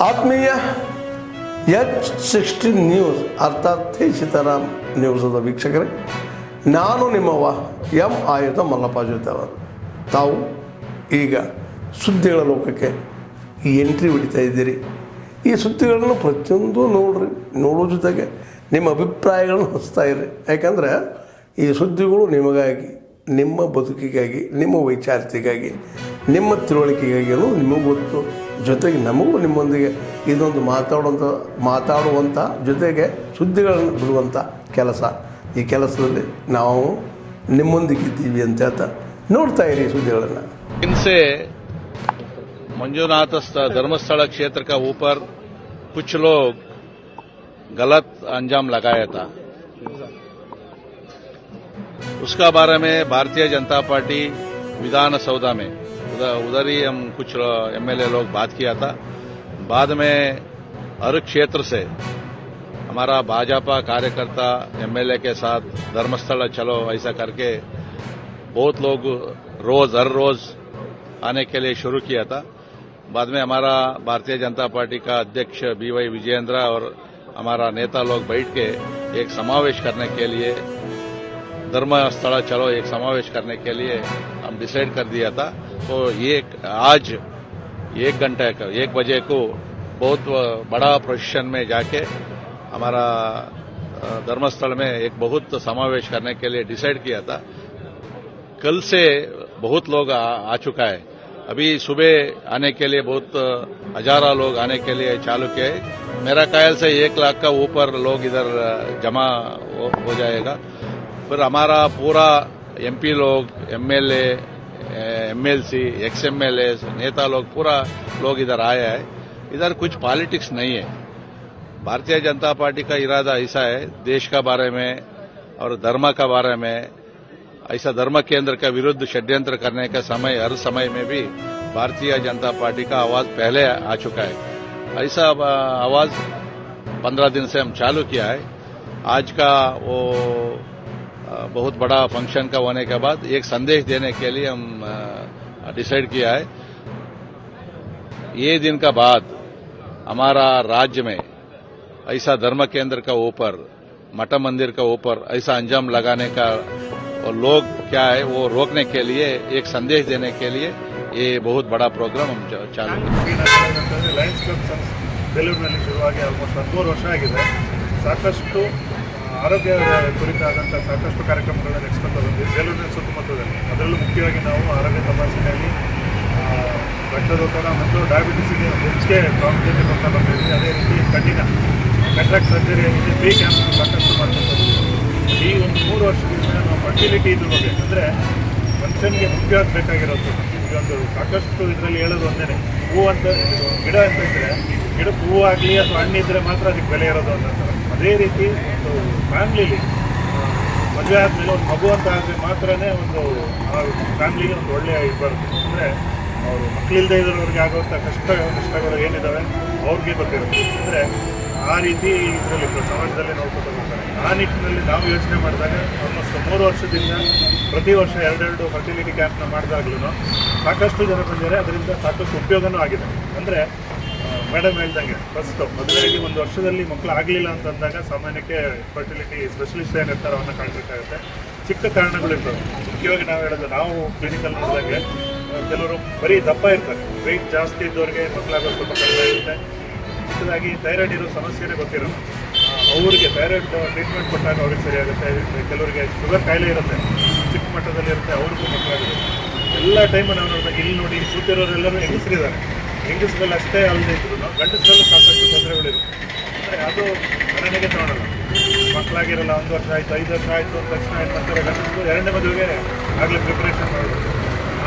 ಆತ್ಮೀಯ H16 news ಅರ್ಥಾತ್ ಸೀತಾರಾಮ್ ನ್ಯೂಸದ ವೀಕ್ಷಕರೇ, ನಾನು ನಿಮ್ಮವ ಎಂ ಆಯುಧ ಮಲ್ಲಪ್ಪ ಜೊತೆ ಅವರು. ತಾವು ಈಗ ಸುದ್ದಿಗಳ ಲೋಕಕ್ಕೆ ಎಂಟ್ರಿ ಹೊಡಿತಾ ಇದ್ದೀರಿ. ಈ ಸುದ್ದಿಗಳನ್ನು ಪ್ರತಿಯೊಂದು ನೋಡೋ ಜೊತೆಗೆ ನಿಮ್ಮ ಅಭಿಪ್ರಾಯಗಳನ್ನು ಹಚ್ತಾ ಇರಿ. ಯಾಕಂದರೆ ಈ ಸುದ್ದಿಗಳು ನಿಮಗಾಗಿ, ನಿಮ್ಮ ಬದುಕಿಗಾಗಿ, ನಿಮ್ಮ ವೈಚಾರಿಕೆಗಾಗಿ, ನಿಮ್ಮ ತಿಳುವಳಿಕೆಗಾಗಿ ಅನ್ನೋದು ನಿಮಗೂ ಗೊತ್ತು. ಜೊತೆಗೆ ನಮಗೂ ನಿಮ್ಮೊಂದಿಗೆ ಇದೊಂದು ಮಾತಾಡುವಂಥ ಜೊತೆಗೆ ಸುದ್ದಿಗಳನ್ನು ಬಿಡುವಂಥ ಕೆಲಸ. ಈ ಕೆಲಸದಲ್ಲಿ ನಾವು ನಿಮ್ಮೊಂದಿಗಿದ್ದೀವಿ ಅಂತ ಹೇಳ್ತಾ ನೋಡ್ತಾ ಇರಿ ಸುದ್ದಿಗಳನ್ನು. इनसे मंजूनाथ धर्मस्थल क्षेत्र का ऊपर कुछ लोग गलत अंजाम लगाया था. उसका बारे में भारतीय जनता पार्टी विधानसभा में उधर ही हम कुछ एमएलए लोग बात किया था. बाद में हर क्षेत्र से हमारा भाजपा कार्यकर्ता एमएलए के साथ धर्मस्थल चलो ऐसा करके बहुत लोग हर रोज आने के लिए शुरू किया था. बाद में हमारा भारतीय जनता पार्टी का अध्यक्ष BY विजेंद्र और हमारा नेता लोग बैठ के एक समावेश करने के लिए, धर्मस्थल चलो एक समावेश करने के लिए हम डिसाइड कर दिया था. तो ये आज 1 बजे को बहुत बड़ा प्रोसेशन में जाके हमारा धर्मस्थल में एक बहुत समावेश करने के लिए डिसाइड किया था. कल से बहुत लोग आ चुका है. अभी सुबह आने के लिए बहुत हजारों लोग आने के लिए चालू किए. मेरा ख्याल से 1 लाख का ऊपर लोग इधर जमा हो जाएगा. फिर हमारा पूरा MP लोग, MLA, MLC, XMLA नेता लोग पूरा लोग इधर आया है. इधर कुछ पॉलिटिक्स नहीं है. भारतीय जनता पार्टी का इरादा ऐसा है, देश का बारे में और धर्म का बारे में, ऐसा धर्म केंद्र का विरुद्ध षड्यंत्र करने का समय, हर समय में भी भारतीय जनता पार्टी का आवाज पहले आ चुका है. ऐसा आवाज 15 दिन से हम चालू किया है. आज का वो बहुत बड़ा फंक्शन का होने के बाद एक संदेश देने के लिए हम डिसाइड किया है. ये दिन का बाद हमारा राज्य में ऐसा धर्म केंद्र का ऊपर, मठ मंदिर का ऊपर ऐसा अंजाम लगाने का और लोग क्या है वो रोकने के लिए, एक संदेश देने के लिए ये बहुत बड़ा प्रोग्राम हम चालू ಲಯನ್ಸ್ ಕ್ಲಬ್ ಬೆಂಗಳೂರಿನಲ್ಲಿ ಶುರುವಾಗಿ ಆಲ್ಮೋಸ್ಟ್ 13 ವರ್ಷ ಆಗಿದೆ. ಸಾಕಷ್ಟು ಆರೋಗ್ಯ ಕುರಿತಾದಂಥ ಸಾಕಷ್ಟು ಕಾರ್ಯಕ್ರಮಗಳನ್ನು ನಡೆಸ್ಕೊಂಡು ಬಂದಿದ್ದೀವಿ ಬೇಲೂರಿನ ಸುತ್ತಮುತ್ತದಲ್ಲಿ. ಅದರಲ್ಲೂ ಮುಖ್ಯವಾಗಿ ನಾವು ಆರೋಗ್ಯ ತಪಾಸಣೆಯಲ್ಲಿ ರಕ್ತದೊತ್ತಡ ಮತ್ತು ಡಯಾಬಿಟಿಸ್ಗೆ ಹೆಚ್ಚಿಗೆ ಪ್ರಾಮುಖ್ಯತೆ ಕೊಡ್ತಾ ಬರ್ತಿದ್ದೀವಿ. ಅದೇ ರೀತಿ ಕಣ್ಣಿನ ಕ್ಯಾಟ್ರಾಕ್ಟ್ ಸರ್ಜರಿಯಲ್ಲಿ ಫ್ರೀ ಕ್ಯಾಂಪ್ ಸಾಕಷ್ಟು ಮಾಡ್ತಾ ಈ ಒಂದು 3 ವರ್ಷದಿಂದ ನಾವು ಫರ್ಟಿಲಿಟಿ ಇದ್ರ ಬಗ್ಗೆ, ಅಂದರೆ ಮನುಷ್ಯನಿಗೆ ಮುಖ್ಯವಾಗಿ ಬೇಕಾಗಿರೋದು ಇದೊಂದು ಸಾಕಷ್ಟು ಇದರಲ್ಲಿ ಹೇಳೋದು ಒಂದೇ, ಹೂವು ಅಂತ ಗಿಡ ಅಂತ ಇದ್ದರೆ ಗಿಡಕ್ಕೆ ಹೂವು ಆಗಲಿ ಅಥವಾ ಹಣ್ಣಿದ್ರೆ ಮಾತ್ರ ಅದಕ್ಕೆ ಬೆಲೆ ಇರೋದು ಅಂತ. ಅದೇ ರೀತಿ ಒಂದು ಫ್ಯಾಮ್ಲಿಲಿ ಮದುವೆ ಆದಮೇಲೆ ಒಂದು ಮಗು ಅಂತ ಆದರೆ ಮಾತ್ರನೇ ಒಂದು ಆ ಫ್ಯಾಮ್ಲಿಗೆ ಒಂದು ಒಳ್ಳೆಯ ಇದು ಬರುತ್ತೆ. ಅಂದರೆ ಅವರು ಮಕ್ಕಳಿಲ್ಲದೆ ಇರೋರಿಗೆ ಆಗುವಂಥ ನಷ್ಟಗಳು ಏನಿದ್ದಾವೆ ಅವ್ರಿಗೆ ಗೊತ್ತಿರುತ್ತೆ. ಅಂದರೆ ಆ ರೀತಿ ಇದರಲ್ಲಿ ಸಮಾಜದಲ್ಲಿ ನೋಡ್ಕೊಂಡು ಬರ್ತಾರೆ. ಆ ನಿಟ್ಟಿನಲ್ಲಿ ನಾವು ಯೋಚನೆ ಮಾಡಿದಾಗ ಆಲ್ಮೋಸ್ಟ್ 3 ವರ್ಷದಿಂದ ಪ್ರತಿ ವರ್ಷ 2 ಫರ್ಟಿಲಿಟಿ ಕ್ಯಾಂಪ್ನ ಮಾಡಿದಾಗ್ಲೂ ಸಾಕಷ್ಟು ಜನ ಬಂದಿದ್ದಾರೆ. ಅದರಿಂದ ಸಾಕಷ್ಟು ಉಪಯೋಗನೂ ಆಗಿದೆ. ಅಂದರೆ ಮೇಡಮ್ ಹೇಳ್ದಂಗೆ ಫಸ್ಟ್ ಮದುವೆಯಾಗಿ 1 ವರ್ಷದಲ್ಲಿ ಮಕ್ಕಳು ಆಗಲಿಲ್ಲ ಅಂತಂದಾಗ ಸಾಮಾನ್ಯಕ್ಕೆ ಫರ್ಟಿಲಿಟಿ ಸ್ಪೆಷಲಿಸ್ಟ್ ಏನಿರ್ತಾರೆ ಅವನ್ನ ಕಾಣಬೇಕಾಗುತ್ತೆ. ಚಿಕ್ಕ ಕಾರಣಗಳಿರ್ತವೆ. ಮುಖ್ಯವಾಗಿ ನಾವು ಹೇಳೋದು, ನಾವು ಕ್ಲಿನಿಕಲ್ಲಿ ನೋಡಿದಾಗೆ ಕೆಲವರು ಬರೀ ದಪ್ಪ ಇರ್ತಾರೆ, ವೆಯ್ಟ್ ಜಾಸ್ತಿ ಇದ್ದವ್ರಿಗೆ ಮಕ್ಕಳಾಗೋದು ಸ್ವಲ್ಪ ಕಡಿಮೆ ಇರುತ್ತೆ. ಚಿಕ್ಕದಾಗಿ ಥೈರಾಯ್ಡ್ ಇರೋ ಸಮಸ್ಯೆನೇ ಗೊತ್ತಿರೋದು, ಅವ್ರಿಗೆ ಥೈರಾಯ್ಡ್ ಟ್ರೀಟ್ಮೆಂಟ್ ಕೊಟ್ಟಾಗ ಅವ್ರಿಗೆ ಸರಿಯಾಗುತ್ತೆ. ಕೆಲವರಿಗೆ ಶುಗರ್ ಕಾಯಿಲೆ ಇರುತ್ತೆ, ಚಿಕ್ಕ ಮಟ್ಟದಲ್ಲಿ ಇರುತ್ತೆ, ಅವ್ರಿಗೂ ಮಕ್ಕಳಾಗುತ್ತೆ. ಎಲ್ಲ ಟೈಮು ನಾವು ನೋಡಿದಾಗ ಇಲ್ಲಿ ನೋಡಿ ಕೂತಿರೋರೆಲ್ಲರೂ ಹೆಂಗಸರಿದ್ದಾರೆ. ಹೆಂಗಸರಲ್ಲಿ ಅಷ್ಟೇ ಅಲ್ಲದೆ ಇದ್ರು ಗಂಡಸರಲ್ಲೂ ಸಾಕಷ್ಟು ತೊಂದರೆಗಳಿರುತ್ತೆ. ಅಂದರೆ ಅದು ಗಣನೆಗೆ ತಗೊಳ್ಳಲ್ಲ. ಮಕ್ಕಳಾಗಿರಲ್ಲ, 1 ವರ್ಷ ಆಯಿತು, 5 ವರ್ಷ ಆಯಿತು, ಒಂದು ತಕ್ಷಣ ಆಯ್ತು ಅಂತಾರೆ ಗಂಡಸರು 2ನೇ ಮದುವೆಗೆ ಆಗಲೇ ಪ್ರಿಪ್ರೇಷನ್ ಮಾಡಬೇಕು.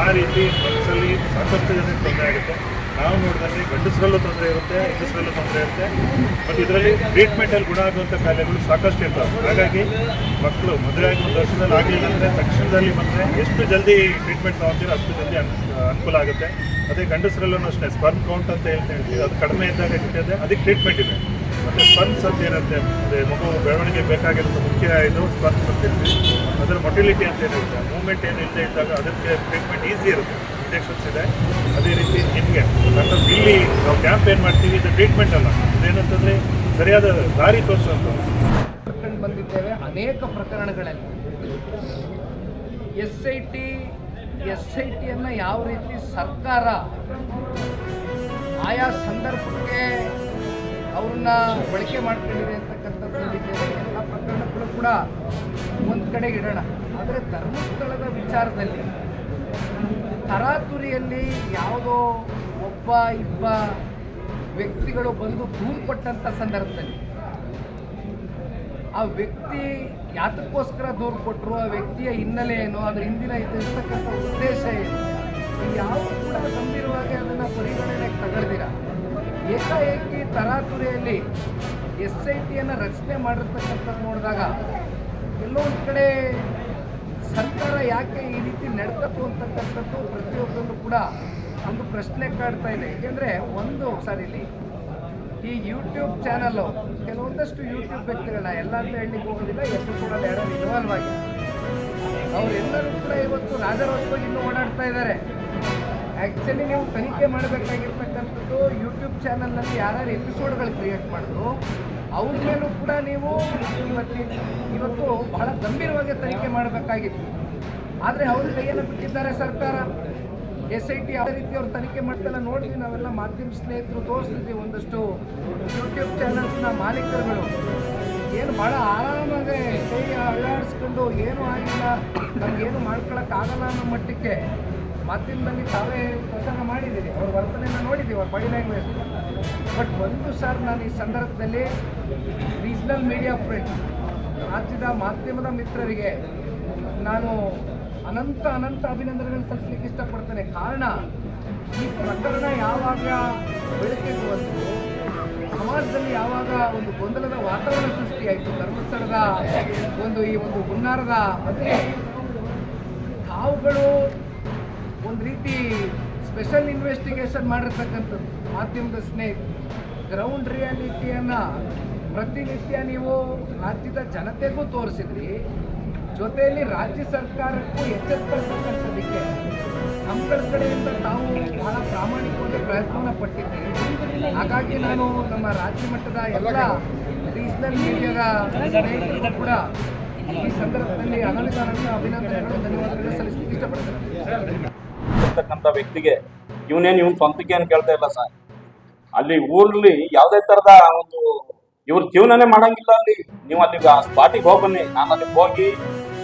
ಆ ರೀತಿ ಮನಸ್ಸಲ್ಲಿ ಸಾಕಷ್ಟು ಜನಕ್ಕೆ ತೊಂದರೆ ಆಗುತ್ತೆ. ನಾವು ನೋಡಿದ್ರೆ ಗಂಡಸರಲ್ಲೂ ತೊಂದರೆ ಇರುತ್ತೆ, ಹೆಂಗಸರಲ್ಲೂ ತೊಂದರೆ ಇರುತ್ತೆ. ಮತ್ತು ಇದರಲ್ಲಿ ಟ್ರೀಟ್ಮೆಂಟಲ್ಲಿ ಗುಣ ಆಗುವಂಥ ಕಾಯಿಲೆಗಳು ಸಾಕಷ್ಟು ಇರ್ತವೆ. ಹಾಗಾಗಿ ಮಕ್ಕಳು ಮದುವೆಯಾಗಿ 1 ವರ್ಷದಲ್ಲಿ ಆಗಲಿಲ್ಲ ಅಂದರೆ ತಕ್ಷಣದಲ್ಲಿ ಬಂದರೆ ಎಷ್ಟು ಜಲ್ದಿ ಟ್ರೀಟ್ಮೆಂಟ್ ತೊಗೊಳ್ತೀರೋ ಅಷ್ಟು ಜಲ್ದಿ ಅನುಕೂಲ ಆಗುತ್ತೆ. ಅದೇ ಗಂಡಸರಲ್ಲೂ ಅಷ್ಟೇ ಸ್ಪರ್ಮ್ ಕೌಂಟ್ ಅಂತ ಹೇಳ್ತೀವಿ, ಅದು ಕಡಿಮೆ ಇದ್ದಾಗ ಇರ್ತದೆ, ಅದಕ್ಕೆ ಟ್ರೀಟ್ಮೆಂಟ್ ಇದೆ. ಮತ್ತು ಸ್ಪರ್ಮ್ಸ್ ಅಂತ ಏನಿರುತ್ತೆ, ಅದೇ ಮಗು ಬೆಳವಣಿಗೆ ಬೇಕಾಗಿರೋದು ಮುಖ್ಯ ಇದು ಸ್ಪರ್ಮ್ಸ್ ಅಂತ ಹೇಳ್ತೀವಿ. ಅದರ ಮೊಟಿಲಿಟಿ ಅಂತ ಏನಿರುತ್ತೆ, ಮೂವ್ಮೆಂಟ್ ಏನಿಲ್ಲದೆ ಇದ್ದಾಗ ಅದಕ್ಕೆ ಟ್ರೀಟ್ಮೆಂಟ್ ಈಸಿ ಇರುತ್ತೆ. ಲಿಮಿಟೇಷನ್ಸ್ ಇದೆ. ಅದೇ ರೀತಿ ನಿಮಗೆ ಸಾಕಷ್ಟು ಇಲ್ಲಿ ನಾವು ಕ್ಯಾಂಪೇನ್ ಮಾಡ್ತೀವಿ, ಇದು ಟ್ರೀಟ್ಮೆಂಟ್ ಅಲ್ಲ, ಇದೇನಂತಂದರೆ ಸರಿಯಾದ ದಾರಿ ತೋರಿಸುವಂಥದ್ದು. ಕರ್ಕೊಂಡು ಬಂದಿದ್ದೇವೆ ಅನೇಕ ಪ್ರಕರಣಗಳಲ್ಲಿ. ಎಸ್ ಐ ಟಿಯನ್ನು ಯಾವ ರೀತಿ ಸರ್ಕಾರ ಆಯಾ ಸಂದರ್ಭಕ್ಕೆ ಅವ್ರನ್ನ ಬಳಕೆ ಮಾಡ್ಕೊಂಡಿದೆ ಅಂತಕ್ಕಂಥದ್ದು ನೋಡಿದ್ದೇವೆ. ಎಲ್ಲ ಪ್ರಕರಣಗಳು ಕೂಡ ಒಂದು ಕಡೆಗೆ ಇಡೋಣ. ಆದರೆ ಧರ್ಮಸ್ಥಳದ ವಿಚಾರದಲ್ಲಿ ತರಾತುರಿಯಲ್ಲಿ ಯಾವುದೋ ಒಬ್ಬ ಇಬ್ಬ ವ್ಯಕ್ತಿಗಳು ಬಂದು ದೂರು ಕೊಟ್ಟಂಥ ಸಂದರ್ಭದಲ್ಲಿ ಆ ವ್ಯಕ್ತಿ ಯಾತಕ್ಕೋಸ್ಕರ ದೂರು ಕೊಟ್ಟರು, ಆ ವ್ಯಕ್ತಿಯ ಹಿನ್ನೆಲೆ ಏನು, ಅದರ ಹಿಂದಿನ ಇರ್ತಕ್ಕಂಥ ಉದ್ದೇಶ ಏನು, ಯಾವ ಕೂಡ ಗಂಭೀರವಾಗಿ ಅದನ್ನು ಪರಿಗಣನೆಗೆ ತಗೊಳ್ದಿರ ಏಕಾಏಕಿ ತರಾತುರಿಯಲ್ಲಿ ಎಸ್ ಐ ಟಿಯನ್ನು ರಚನೆ ಮಾಡಿರ್ತಕ್ಕಂಥದ್ದು ನೋಡಿದಾಗ ಎಲ್ಲೋ ಒಂದು ಕಡೆ ಸರ್ಕಾರ ಯಾಕೆ ಈ ರೀತಿ ನಡ್ಕತ್ತು ಅಂತಕ್ಕಂಥದ್ದು ಪ್ರತಿಯೊಬ್ಬರಲ್ಲೂ ಕೂಡ ಒಂದು ಪ್ರಶ್ನೆ ಕಾಡ್ತಾ ಇದೆ. ಏಕೆಂದರೆ ಇಲ್ಲಿ ಈ ಯೂಟ್ಯೂಬ್ ಚಾನಲ್ಲು ಕೆಲವೊಂದಷ್ಟು ಯೂಟ್ಯೂಬ್ ವ್ಯಕ್ತಿಗಳನ್ನ ಎಲ್ಲ ಅಂತ ಹೇಳಲಿಕ್ಕೆ ಹೋಗೋದಿಲ್ಲ, ಎಪಿಸೋಡಲ್ಲಿ ಯಾರು ಇನ್ವಾಲ್ವ್ ಆಗಿದೆ ಅವರೆಲ್ಲರೂ ಕೂಡ ಇವತ್ತು ರಾಜರೋಷವಾಗಿ ಇನ್ನೂ ಓಡಾಡ್ತಾ ಇದ್ದಾರೆ. ಆ್ಯಕ್ಚುಲಿ ನೀವು ತನಿಖೆ ಮಾಡಬೇಕಾಗಿರ್ತಕ್ಕಂಥದ್ದು ಯೂಟ್ಯೂಬ್ ಚಾನಲ್ನಲ್ಲಿ ಯಾರ್ಯಾರು ಎಪಿಸೋಡ್ಗಳು ಕ್ರಿಯೇಟ್ ಮಾಡಿದ್ರು ಅವ್ರ ಮೇಲೂ ಕೂಡ ನೀವು ಇವತ್ತು ಬಹಳ ಗಂಭೀರವಾಗಿ ತನಿಖೆ ಮಾಡಬೇಕಾಗಿತ್ತು. ಆದರೆ ಅವ್ರ ಕೈಯನ್ನು ಬಿಟ್ಟಿದ್ದಾರೆ ಸರ್ಕಾರ. ಎಸ್ ಐ ಟಿ ಯಾವ ರೀತಿ ಅವ್ರು ತನಿಖೆ ಮಾಡ್ತೆಲ್ಲ ನೋಡಿದ್ವಿ, ನಾವೆಲ್ಲ ಮಾಧ್ಯಮ ಸ್ನೇಹಿತರು ತೋರಿಸ್ತಿದ್ವಿ. ಒಂದಷ್ಟು ಯೂಟ್ಯೂಬ್ ಚಾನಲ್ಸ್ನ ಮಾಲೀಕರುಗಳು ಏನು ಭಾಳ ಆರಾಮಾಗಿ ಕೈ ಅಳ್ಳಾಡಿಸ್ಕೊಂಡು ಏನೂ ಆಗಿಲ್ಲ, ನಮಗೇನು ಮಾಡ್ಕೊಳಕ್ಕಾಗಲ್ಲ ಅನ್ನೋ ಮಟ್ಟಕ್ಕೆ ಮಾಧ್ಯಮದಲ್ಲಿ ತಾವೇ ಪ್ರಚಾರ ಮಾಡಿದ್ದೀರಿ. ಅವ್ರ ವರ್ತನೆಯನ್ನು ನೋಡಿದ್ದೀವಿ, ಅವ್ರ ಬಾಡಿ ಲ್ಯಾಂಗ್ವೇಜ್. ಬಟ್ ನಾನು ಈ ಸಂದರ್ಭದಲ್ಲಿ ರೀಜ್ನಲ್ ಮೀಡಿಯಾ ಫ್ರೆಂಡ್ಸ್, ರಾಜ್ಯದ ಮಾಧ್ಯಮದ ಮಿತ್ರರಿಗೆ ನಾನು ಅನಂತ ಅಭಿನಂದನೆಗಳನ್ನು ಸಲ್ಲಿಸಲಿಕ್ಕೆ ಇಷ್ಟಪಡ್ತೇನೆ. ಕಾರಣ, ಈ ಪ್ರಕರಣ ಯಾವಾಗ ಬೆಳಕಿಗೆ ಬಂತು, ಸಮಾಜದಲ್ಲಿ ಯಾವಾಗ ಒಂದು ಗೊಂದಲದ ವಾತಾವರಣ ಸೃಷ್ಟಿಯಾಯಿತು, ಧರ್ಮಸ್ಥಳದ ಈ ಒಂದು ಹುನ್ನಾರದ ಮಧ್ಯೆ ತಾವುಗಳು ಒಂದು ರೀತಿ ಸ್ಪೆಷಲ್ ಇನ್ವೆಸ್ಟಿಗೇಷನ್ ಮಾಡಿರ್ತಕ್ಕಂಥದ್ದು ಮಾಧ್ಯಮದ ಸ್ನೇಹಿತರು, ಗ್ರೌಂಡ್ ರಿಯಾಲಿಟಿಯನ್ನು ಪ್ರತಿನಿತ್ಯ ನೀವು ರಾಜ್ಯದ ಜನತೆಗೂ ತೋರಿಸಿದ್ರಿ. ಜೊತೆಯಲ್ಲಿ ರಾಜ್ಯ ಸರ್ಕಾರಕ್ಕೂ ಎಚ್ಚೆತ್ತುಕೊಳ್ತಕ್ಕಂಥದ್ದಕ್ಕೆ ನಮ್ಮ ಕಡೆಯಿಂದ ತಾವು ಬಹಳ ಪ್ರಾಮಾಣಿಕವಾಗಿ ಪ್ರಯತ್ನವನ್ನು ಪಟ್ಟಿದ್ದೀರಿ. ಹಾಗಾಗಿ ನಾನು ನಮ್ಮ ರಾಜ್ಯ ಮಟ್ಟದ ಎಲ್ಲ ರೀಜ್ನಲ್ ಮೀಡಿಯಾದ ಸ್ನೇಹಿತರು ಕೂಡ ಈ ಸಂದರ್ಭದಲ್ಲಿ ಅಭಿನಂದನೆಗಳು, ಧನ್ಯವಾದಗಳು ಸಲ್ಲಿಸಲಿಕ್ಕೆ ಇಷ್ಟಪಡ್ತೇನೆ. ವ್ಯಕ್ತಿಗೆ ಇವನ್ ಸ್ವಂತಕ್ಕೆ ಏನು ಕೇಳ್ತಾ ಇಲ್ಲ ಸರ್. ಅಲ್ಲಿ ಊರಲ್ಲಿ ಯಾವುದೇ ತರದ ಒಂದು ಇವ್ರ ಜೀವನನೇ ಮಾಡಂಗಿಲ್ಲ. ಅಲ್ಲಿ ನೀವು ಅಲ್ಲಿಗೆ ಆ ಸ್ಪಾಟಿಗೆ ಹೋಗಿ ಬನ್ನಿ. ನಾನು ಅಲ್ಲಿಗೆ ಹೋಗಿ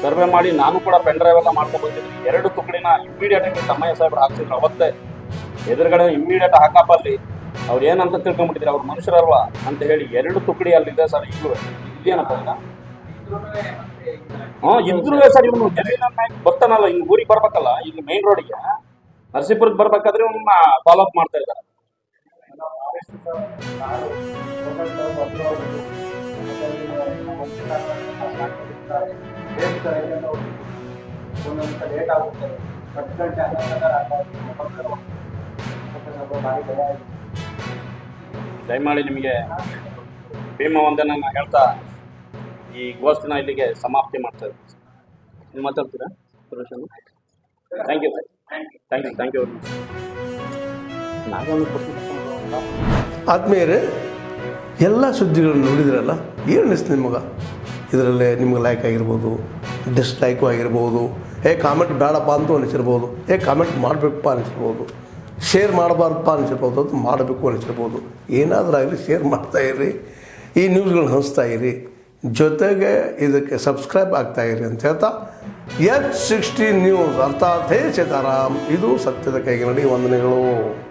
ಸರ್ವೆ ಮಾಡಿ ನಾನು ಕೂಡ ಪೆನ್ ಡ್ರೈವ್ ಎಲ್ಲ ಮಾಡ್ಕೊಂಡು ಬಂದಿದ್ರಿ. 2 ತುಕಡಿನ ಇಮ್ಮಿಡಿಯೇಟ್ ಆಗಿ ತಮ್ಮಯ್ಯ ಸಾಹೇಬ್ರು ಹಾಕ್ಸಿದ್ರು. ಅವತ್ತೇ ಎದುರುಗಡೆ ಇಮ್ಮಿಡಿಯೇಟ್ ಹಾಕಪ್ಪ ಅಲ್ಲಿ ಅವ್ರು ಏನಂತ ತಿಳ್ಕೊಂಡ್ಬಿಟ್ಟಿದ್ರು, ಅವ್ರು ಮನುಷ್ಯರಲ್ವಾ ಅಂತ ಹೇಳಿ 2 ತುಕಡಿ ಅಲ್ಲಿದೆ ಸರ್. ಈಗಲೂ ಇದೇನಪ್ಪ ಈಗ ಇದ್ರು ಸರ್. ಇವನು ಜಮೀನ ಬರ್ತಾನಲ್ಲ, ಇಲ್ಲಿ ಊರಿಗೆ ಬರ್ಬೇಕಲ್ಲ, ಇಲ್ಲಿ ಮೇನ್ ರೋಡಿಗೆ ನರಸೀಪುರಕ್ಕೆ ಬರ್ಬೇಕಾದ್ರೆ ಇವನ್ನ ಫಾಲೋ ಅಪ್ ಮಾಡ್ತಾ ಇದ್ದಾರೆ. ದಯಮಾಡಿ ನಿಮಗೆ ಭೀಮ ವಂದನೆ ಹೇಳ್ತಾ ಈ ಗೋಷ್ಠಿನ ಇಲ್ಲಿಗೆ ಸಮಾಪ್ತಿ ಮಾಡ್ತಾ ಇದ್ದೀವಿ. ನೀವು ಮಾತಾಡ್ತೀರಾ? Thank you. ಆದ್ಮೇಲೆ ಎಲ್ಲ ಸುದ್ದಿಗಳನ್ನು ನೋಡಿದ್ರಲ್ಲ, ಏನು ಅನಿಸ್ತು ನಿಮಗೆ? ಇದರಲ್ಲೇ ನಿಮ್ಗೆ ಲೈಕ್ ಆಗಿರ್ಬೋದು, ಡಿಸ್ಲೈಕು ಆಗಿರ್ಬೋದು, ಕಾಮೆಂಟ್ ಬೇಡಪ್ಪ ಅಂತೂ ಅನಿಸಿರ್ಬೋದು, ಕಾಮೆಂಟ್ ಮಾಡಬೇಕಪ್ಪ ಅನಿಸಿರ್ಬೋದು, ಶೇರ್ ಮಾಡಬಾರ್ದಪ್ಪ ಅನಿಸಿರ್ಬೋದು, ಅದು ಮಾಡಬೇಕು ಅನಿಸಿರ್ಬೋದು. ಏನಾದರೂ ಆಗಲಿ ಶೇರ್ ಮಾಡ್ತಾಯಿರಿ, ಈ ನ್ಯೂಸ್ಗಳನ್ನ ಹಂಚ್ತಾ ಇರಿ, ಜೊತೆಗೆ ಇದಕ್ಕೆ ಸಬ್ಸ್ಕ್ರೈಬ್ ಆಗ್ತಾಯಿರಿ ಅಂತ ಹೇಳ್ತಾ H16 ನ್ಯೂಸ್ ಅರ್ಥಾತ್ ಹೇ ಸೀತಾರಾಮ್, ಇದು ಸತ್ಯದ ಕೈಗೆ ನಡಿ. ವಂದನೆಗಳು.